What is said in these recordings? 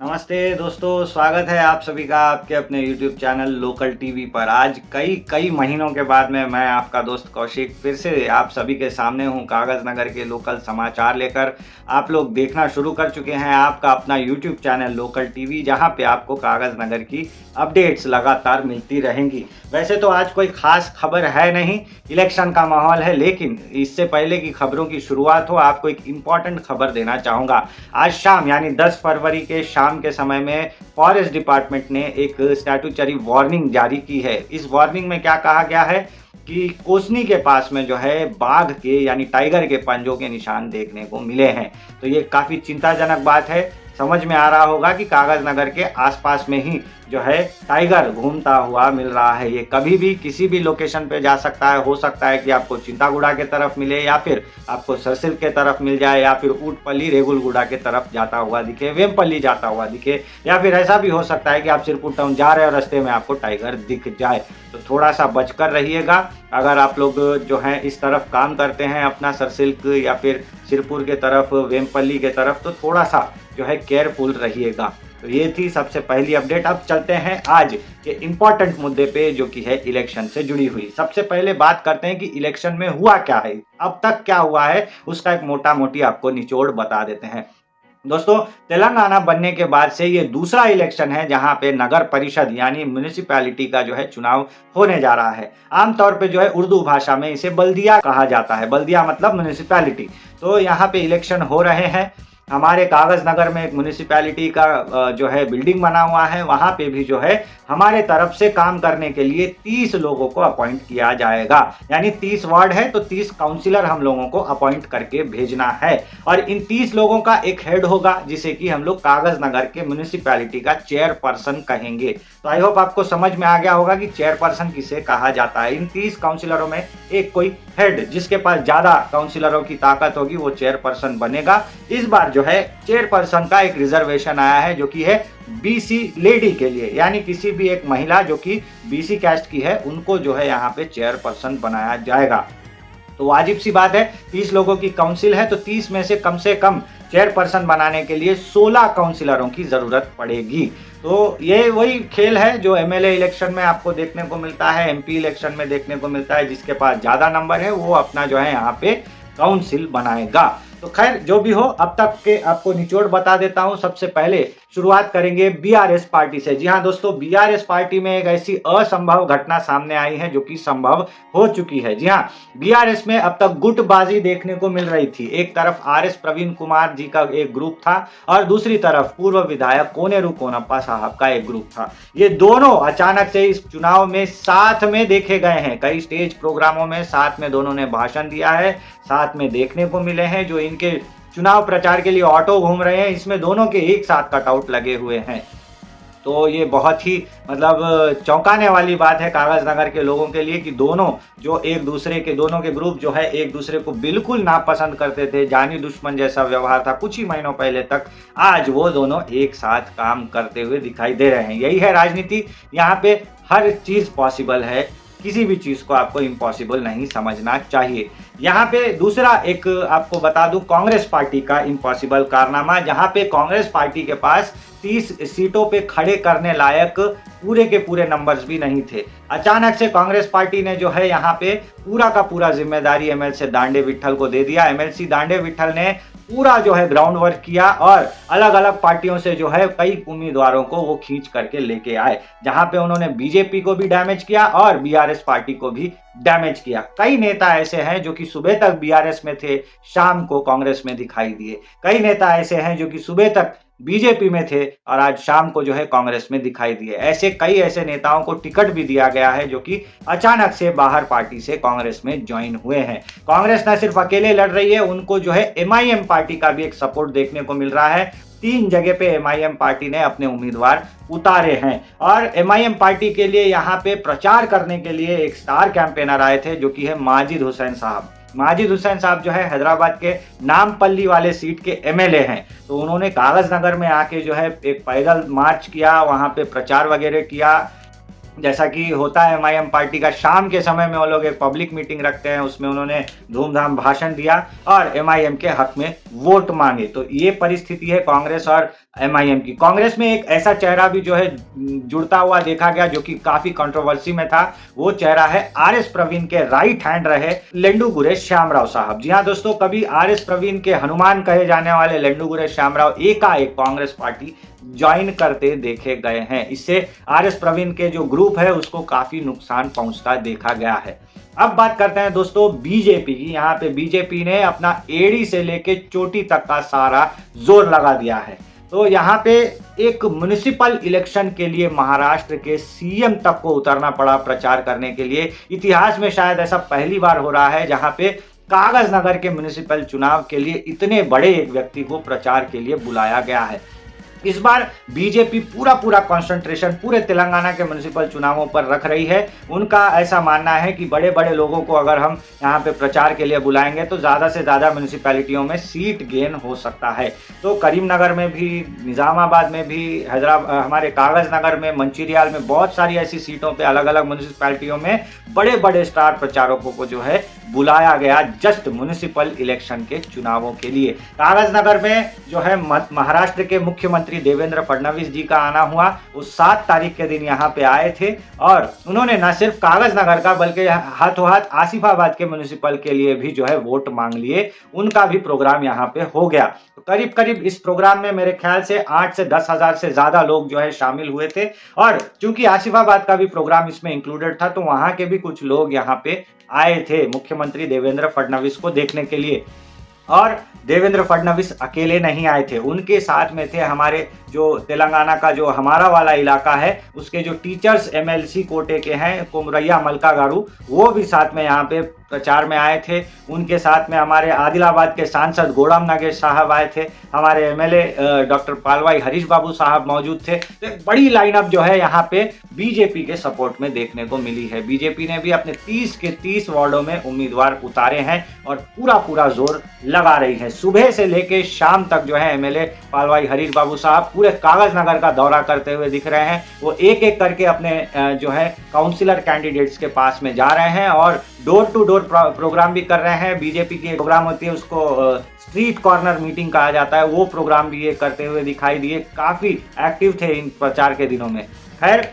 नमस्ते दोस्तों, स्वागत है आप सभी का आपके अपने YouTube चैनल लोकल टीवी पर। आज कई कई महीनों के बाद में मैं आपका दोस्त कौशिक फिर से आप सभी के सामने हूं, कागज़ नगर के लोकल समाचार लेकर। आप लोग देखना शुरू कर चुके हैं आपका अपना YouTube चैनल लोकल टीवी, जहां पे आपको कागज़ नगर की अपडेट्स लगातार मिलती रहेंगी। वैसे तो आज कोई खास खबर है नहीं, इलेक्शन का माहौल है, लेकिन इससे पहले की खबरों की शुरुआत हो, आपको एक इम्पॉर्टेंट खबर देना चाहूँगा। आज शाम यानी 10 फरवरी के शाम के समय में फॉरेस्ट डिपार्टमेंट ने एक स्टैट्यूटरी वार्निंग जारी की है। इस वार्निंग में क्या कहा गया है कि कोसनी के पास में जो है बाघ के यानी टाइगर के पंजों के निशान देखने को मिले हैं। तो ये काफ़ी चिंताजनक बात है। समझ में आ रहा होगा कि कागज़ नगर के आसपास में ही जो है टाइगर घूमता हुआ मिल रहा है। ये कभी भी किसी भी लोकेशन पे जा सकता है। हो सकता है कि आपको चिंतागुड़ा के तरफ मिले, या फिर आपको सरसिल के तरफ मिल जाए, या फिर ऊटपल्ली रेगुलगुड़ा के तरफ जाता हुआ दिखे, वेमपल्ली जाता हुआ दिखे, या फिर ऐसा भी हो सकता है कि आप सिरपुर टाउन जा रहे हो, रास्ते में आपको टाइगर दिख जाए। तो थोड़ा सा बचकर रहिएगा। अगर आप लोग जो हैं इस तरफ काम करते हैं अपना सरसिल या फिर सिरपुर के तरफ, वेमपल्ली के तरफ, तो थोड़ा सा जो है केयरफुल रहिएगा। तो ये थी सबसे पहली अपडेट। अब चलते हैं आज के इम्पोर्टेंट मुद्दे पे, जो कि है इलेक्शन से जुड़ी हुई। सबसे पहले बात करते हैं कि इलेक्शन में हुआ क्या है, अब तक क्या हुआ है, उसका एक मोटा मोटी आपको निचोड़ बता देते हैं। दोस्तों, तेलंगाना बनने के बाद से ये दूसरा इलेक्शन है जहां पे नगर परिषद यानी म्युनिसिपैलिटी का जो है चुनाव होने जा रहा है। आमतौर पे जो है उर्दू भाषा में इसे बल्दिया कहा जाता है। बल्दिया मतलब म्युनिसिपैलिटी। तो यहाँ पे इलेक्शन हो रहे हैं। हमारे कागज़ नगर में एक म्युनिसिपैलिटी का जो है बिल्डिंग बना हुआ है, वहाँ पे भी जो है हमारे तरफ से काम करने के लिए 30 लोगों को अपॉइंट किया जाएगा। यानी 30 वार्ड है तो 30 काउंसिलर हम लोगों को अपॉइंट करके भेजना है। और इन 30 लोगों का एक हेड होगा, जिसे कि हम लोग कागज़ नगर के म्युनिसिपैलिटी का चेयरपर्सन कहेंगे। तो आई होप आपको समझ में आ गया होगा कि चेयरपर्सन किसे कहा जाता है। इन 30 काउंसिलरों में एक कोई हेड, जिसके पास ज़्यादा काउंसिलरों की ताकत होगी, वो चेयरपर्सन बनेगा। इस बार जो है चेयरपर्सन का एक रिजर्वेशन आया है, जो कि है बीसी लेडी के लिए, यानी किसी भी एक महिला जो कि बीसी कैस्ट की है, उनको जो है यहाँ पे चेयरपर्सन बनाया जाएगा। तो वाजिब सी बात है, 30 लोगों की काउंसिल है तो 30 में से कम चेयरपर्सन बनाने के लिए 16 काउंसिलरों की जरूरत पड़ेगी। तो ये वही खेल है जो एमएलए इलेक्शन में आपको देखने को मिलता है, एमपी इलेक्शन में देखने को मिलता है। जिसके पास ज्यादा नंबर है वो अपना जो है यहाँ पे काउंसिल बनाएगा। तो खैर जो भी हो, अब तक के आपको निचोड़ बता देता हूं। सबसे पहले शुरुआत करेंगे बीआरएस पार्टी से। जी हां दोस्तों, बीआरएस पार्टी में एक ऐसी असंभव घटना सामने आई है जो कि संभव हो चुकी है। जी हां, बीआरएस में अब तक गुटबाजी देखने को मिल रही थी। एक तरफ आरएस प्रवीण कुमार जी का एक ग्रुप था और दूसरी तरफ पूर्व विधायक कोनेरू कोनप्पा साहब का एक ग्रुप था। ये दोनों अचानक से इस चुनाव में साथ में देखे गए हैं। कई स्टेज प्रोग्रामों में साथ में दोनों ने भाषण दिया है, साथ में देखने को मिले हैं। जो इनके चुनाव प्रचार के लिए ऑटो घूम रहे हैं, इसमें दोनों के एक साथ कटआउट लगे हुए हैं। तो ये बहुत ही मतलब चौंकाने वाली बात है कागज़ नगर के लोगों के लिए कि दोनों जो एक दूसरे के, दोनों के ग्रुप जो है एक दूसरे को बिल्कुल नापसंद करते थे, जानी दुश्मन जैसा व्यवहार था कुछ ही महीनों पहले तक, आज वो दोनों एक साथ काम करते हुए दिखाई दे रहे हैं। यही है राजनीति। यहाँ पे हर चीज़ पॉसिबल है, किसी भी चीज़ को आपको इम्पॉसिबल नहीं समझना चाहिए। यहाँ पे दूसरा एक आपको बता दूं, कांग्रेस पार्टी का इम्पॉसिबल कारनामा, जहाँ पे कांग्रेस पार्टी के पास 30 सीटों पे खड़े करने लायक पूरे के पूरे नंबर्स भी नहीं थे। अचानक से कांग्रेस पार्टी ने जो है यहाँ पे पूरा का पूरा जिम्मेदारी एमएलसी दांडे विट्ठल को दे दिया। एमएलसी दांडे विट्ठल ने पूरा जो है ग्राउंड वर्क किया और अलग अलग पार्टियों से जो है कई उम्मीदवारों को वो खींच करके लेके आए, जहां पे उन्होंने बीजेपी को भी डैमेज किया और बीआरएस पार्टी को भी डैमेज किया। कई नेता ऐसे हैं जो कि सुबह तक बीआरएस में थे, शाम को कांग्रेस में दिखाई दिए। कई नेता ऐसे हैं जो कि सुबह तक बीजेपी में थे और आज शाम को जो है कांग्रेस में दिखाई दिए। ऐसे कई ऐसे नेताओं को टिकट भी दिया गया है जो कि अचानक से बाहर पार्टी से कांग्रेस में ज्वाइन हुए हैं। कांग्रेस न सिर्फ अकेले लड़ रही है, उनको जो है एमआईएम पार्टी का भी एक सपोर्ट देखने को मिल रहा है। 3 जगह पे एमआईएम पार्टी ने अपने उम्मीदवार उतारे हैं और एमआईएम पार्टी के लिए यहाँ पे प्रचार करने के लिए एक स्टार कैंपेनर आए थे, जो कि है माजिद हुसैन साहब। माजिद हुसैन साहब जो है हैदराबाद के नामपल्ली वाले सीट के एमएलए हैं। तो उन्होंने कागज़ नगर में आके जो है एक पैदल मार्च किया, वहाँ पे प्रचार वगैरह किया जैसा कि होता है एमआईएम पार्टी का, शाम के समय में वो लोग एक पब्लिक मीटिंग रखते हैं, उसमें उन्होंने धूमधाम भाषण दिया और एमआईएम के हक में वोट मांगे। तो ये परिस्थिति है कांग्रेस और एमआईएम की। कांग्रेस में एक ऐसा चेहरा भी जो है जुड़ता हुआ देखा गया जो कि काफी कंट्रोवर्सी में था। वो चेहरा है आरएस प्रवीण के राइट हैंड रहे लेंडू गुरेश श्यामराव साहब। जी हाँ दोस्तों, कभी आरएस प्रवीण के हनुमान कहे जाने वाले लेंडू गुरेश श्यामराव एकाएक कांग्रेस पार्टी ज्वाइन करते देखे गए हैं। इससे आरएस प्रवीण के जो ग्रुप है उसको काफी नुकसान पहुंचता देखा गया है। अब बात करते हैं दोस्तों बीजेपी की। यहाँ पे बीजेपी ने अपना एड़ी से लेके चोटी तक का सारा जोर लगा दिया है। तो यहाँ पे एक म्युनिसिपल इलेक्शन के लिए महाराष्ट्र के सीएम तक को उतरना पड़ा प्रचार करने के लिए। इतिहास में शायद ऐसा पहली बार हो रहा है जहाँ पे कागज नगर के म्युनिसिपल चुनाव के लिए इतने बड़े एक व्यक्ति को प्रचार के लिए बुलाया गया है। इस बार बीजेपी पूरा कंसंट्रेशन पूरे तेलंगाना के म्युनिसिपल चुनावों पर रख रही है। उनका ऐसा मानना है कि बड़े बड़े लोगों को अगर हम यहाँ पे प्रचार के लिए बुलाएंगे तो ज़्यादा से ज़्यादा म्युनिसिपैलिटियों में सीट गेन हो सकता है। तो करीमनगर में भी, निज़ामाबाद में भी, हमारे कागज नगर में, मंचिरियाल में बहुत सारी ऐसी सीटों पर अलग अलग म्युनिसिपैलिटियों में बड़े बड़े स्टार प्रचारकों को जो है बुलाया गया जस्ट म्युनिसिपल इलेक्शन के चुनावों के लिए। कागज नगर में जो है महाराष्ट्र के मुख्यमंत्री देवेंद्र फडणवीस जी का आना हुआ। उस 7 तारीख के दिन यहाँ पे आए थे और उन्होंने न सिर्फ कागज नगर का बल्कि हाथों हाथ आसिफाबाद के म्युनिसिपल के लिए भी जो है वोट मांग लिए। उनका भी प्रोग्राम यहाँ पे हो गया। तो करीब करीब इस प्रोग्राम में मेरे ख्याल से 8 से 10 हजार से ज्यादा लोग जो है शामिल हुए थे। और चूंकि आसिफाबाद का भी प्रोग्राम इसमें इंक्लूडेड था तो वहां के भी कुछ लोग यहाँ पे आए थे मुख्यमंत्री देवेंद्र फडणवीस को देखने के लिए। और देवेंद्र फडणवीस अकेले नहीं आए थे, उनके साथ में थे हमारे जो तेलंगाना का जो हमारा वाला इलाका है उसके जो टीचर्स एमएलसी कोटे के हैं कोमरैया मल्का गारू, वो भी साथ में यहाँ पे प्रचार में आए थे। उनके साथ में हमारे आदिलाबाद के सांसद गोड़म नागेश साहब आए थे। हमारे एमएलए डॉक्टर पालवाई हरीश बाबू साहब मौजूद थे। तो एक बड़ी लाइनअप जो है यहाँ पे बीजेपी के सपोर्ट में देखने को मिली है। बीजेपी ने भी अपने 30 के 30 वार्डों में उम्मीदवार उतारे हैं और पूरा जोर लगा रही है। सुबह से लेके शाम तक जो है एमएलए पालवाई हरीश बाबू साहब पूरे कागज नगर का दौरा करते हुए दिख रहे हैं। वो एक एक करके अपने जो है काउंसिलर कैंडिडेट्स के पास में जा रहे हैं और डोर टू डोर प्रोग्राम भी कर रहे हैं। बीजेपी की प्रोग्राम होती है उसको स्ट्रीट कॉर्नर मीटिंग कहा जाता है, वो प्रोग्राम भी ये करते हुए दिखाई दिए। काफी एक्टिव थे इन प्रचार के दिनों में। खैर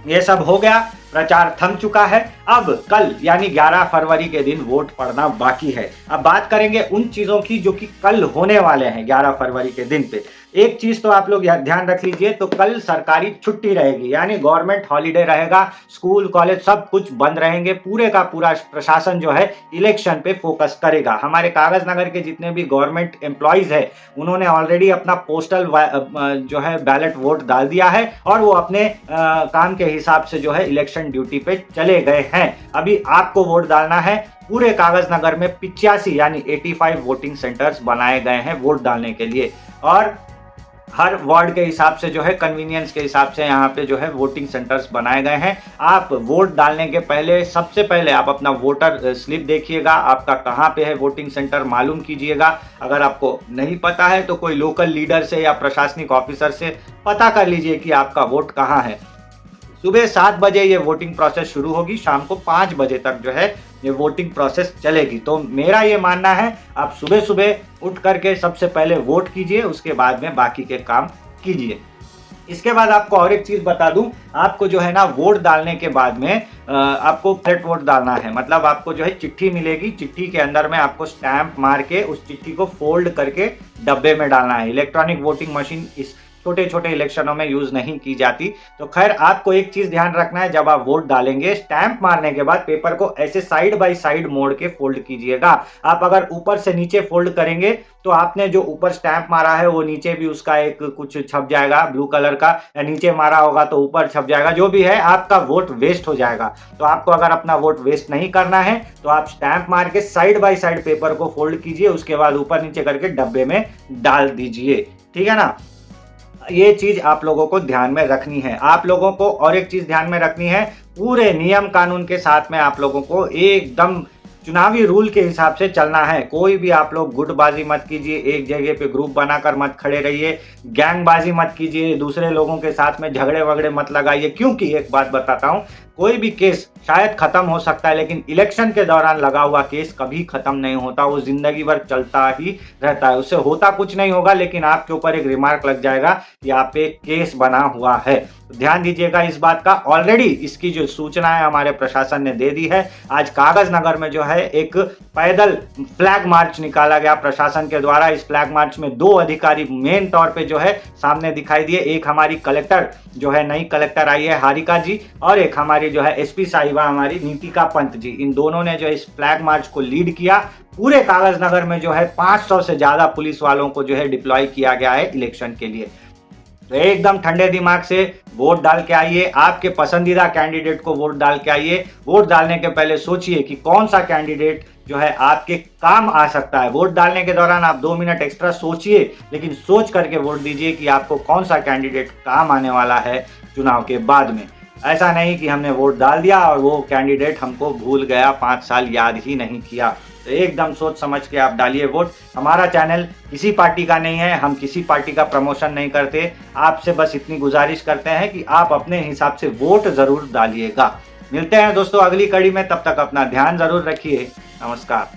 ये सब हो गया, प्रचार थम चुका है। अब कल यानी 11 फरवरी के दिन वोट पड़ना बाकी है। अब बात करेंगे उन चीजों की जो कि कल होने वाले हैं 11 फरवरी के दिन पे। एक चीज तो आप लोग ध्यान रख लीजिए, तो कल सरकारी छुट्टी रहेगी यानी गवर्नमेंट हॉलीडे रहेगा। स्कूल कॉलेज सब कुछ बंद रहेंगे। पूरे का पूरा प्रशासन जो है इलेक्शन पे फोकस करेगा। हमारे कागज नगर के जितने भी गवर्नमेंट एम्प्लॉइज है उन्होंने ऑलरेडी अपना पोस्टल जो है बैलेट वोट डाल दिया है और वो अपने काम के हिसाब से जो है इलेक्शन ड्यूटी पे चले गए हैं। अभी आपको वोट डालना है। पूरे कागज नगर में 85 यानी 85 वोटिंग सेंटर्स बनाए गए हैं वोट डालने के लिए और हर वार्ड के हिसाब से जो है कन्वीनियंस के हिसाब से यहाँ पे जो है वोटिंग सेंटर्स बनाए गए हैं। आप वोट डालने के पहले सबसे पहले आप अपना वोटर स्लिप देखिएगा, आपका कहाँ पे है वोटिंग सेंटर मालूम कीजिएगा। अगर आपको नहीं पता है तो कोई लोकल लीडर से या प्रशासनिक ऑफिसर से पता कर लीजिए कि आपका वोट कहाँ है। सुबह 7 बजे ये वोटिंग प्रोसेस शुरू होगी, शाम को 5 बजे तक जो है ये वोटिंग प्रोसेस चलेगी। तो मेरा ये मानना है आप सुबह सुबह उठ करके सबसे पहले वोट कीजिए, उसके बाद में बाकी के काम कीजिए। इसके बाद आपको और एक चीज बता दूं, आपको जो है ना वोट डालने के बाद में आपको फ्लैट वोट डालना है। मतलब आपको जो है चिट्ठी मिलेगी, चिट्ठी के अंदर में आपको स्टैंप मार के उस चिट्ठी को फोल्ड करके डब्बे में डालना है। इलेक्ट्रॉनिक वोटिंग मशीन इस छोटे छोटे इलेक्शनों में यूज नहीं की जाती। तो खैर आपको एक चीज ध्यान रखना है, जब आप वोट डालेंगे स्टैंप मारने के बाद पेपर को ऐसे साइड बाय साइड मोड़ के फोल्ड कीजिएगा। आप अगर ऊपर से नीचे फोल्ड करेंगे तो आपने जो ऊपर स्टैंप मारा है वो नीचे भी उसका एक कुछ छप जाएगा ब्लू कलर का, या नीचे मारा होगा तो ऊपर छप जाएगा। जो भी है आपका वोट वेस्ट हो जाएगा। तो आपको अगर अपना वोट वेस्ट नहीं करना है तो आप स्टैंप मार के साइड बाय साइड पेपर को फोल्ड कीजिए, उसके बाद ऊपर नीचे करके डब्बे में डाल दीजिए। ठीक है ना, ये चीज आप लोगों को ध्यान में रखनी है। आप लोगों को और एक चीज ध्यान में रखनी है, पूरे नियम कानून के साथ में आप लोगों को एकदम चुनावी रूल के हिसाब से चलना है। कोई भी आप लोग गुटबाजी मत कीजिए, एक जगह पे ग्रुप बनाकर मत खड़े रहिए, गैंगबाजी मत कीजिए, दूसरे लोगों के साथ में झगड़े वगड़े मत लगाइए। क्योंकि एक बात बताता हूँ, कोई भी केस शायद खत्म हो सकता है, लेकिन इलेक्शन के दौरान लगा हुआ केस कभी खत्म नहीं होता, वो जिंदगी भर चलता ही रहता है। उससे होता कुछ नहीं होगा, लेकिन आपके ऊपर एक रिमार्क लग जाएगा कि आप पे केस बना हुआ है। तो ध्यान दीजिएगा इस बात का। ऑलरेडी इसकी जो सूचना है हमारे प्रशासन ने दे दी है। आज कागज नगर में जो है एक पैदल फ्लैग मार्च निकाला गया प्रशासन के द्वारा। इस फ्लैग मार्च में 2 अधिकारी मेन तौर पे जो है सामने दिखाई दिए। एक हमारी कलेक्टर जो है, नई कलेक्टर आई है हारिका जी, और एक हमारी जो है एसपी साहिबा हमारी नीतिका पंत जी। इन दोनों ने जो इस फ्लैग मार्च को लीड किया। पूरे कागज नगर में जो है 500 से ज्यादा पुलिस वालों को जो है डिप्लॉय किया गया है इलेक्शन के लिए। तो एकदम ठंडे दिमाग से वोट डाल के आइए, आपके पसंदीदा कैंडिडेट को वोट डाल के आइए। वोट डालने के पहले सोचिए कि कौन सा कैंडिडेट जो है आपके काम आ सकता है। वोट डालने के दौरान आप 2 मिनट एक्स्ट्रा सोचिए, लेकिन सोच करके वोट दीजिए कि आपको कौन सा कैंडिडेट काम आने वाला है चुनाव के बाद में। ऐसा नहीं कि हमने वोट डाल दिया और वो कैंडिडेट हमको भूल गया, 5 साल याद ही नहीं किया। तो एकदम सोच समझ के आप डालिए वोट। हमारा चैनल किसी पार्टी का नहीं है, हम किसी पार्टी का प्रमोशन नहीं करते। आपसे बस इतनी गुजारिश करते हैं कि आप अपने हिसाब से वोट जरूर डालिएगा। मिलते हैं दोस्तों अगली कड़ी में, तब तक अपना ध्यान जरूर रखिए। नमस्कार।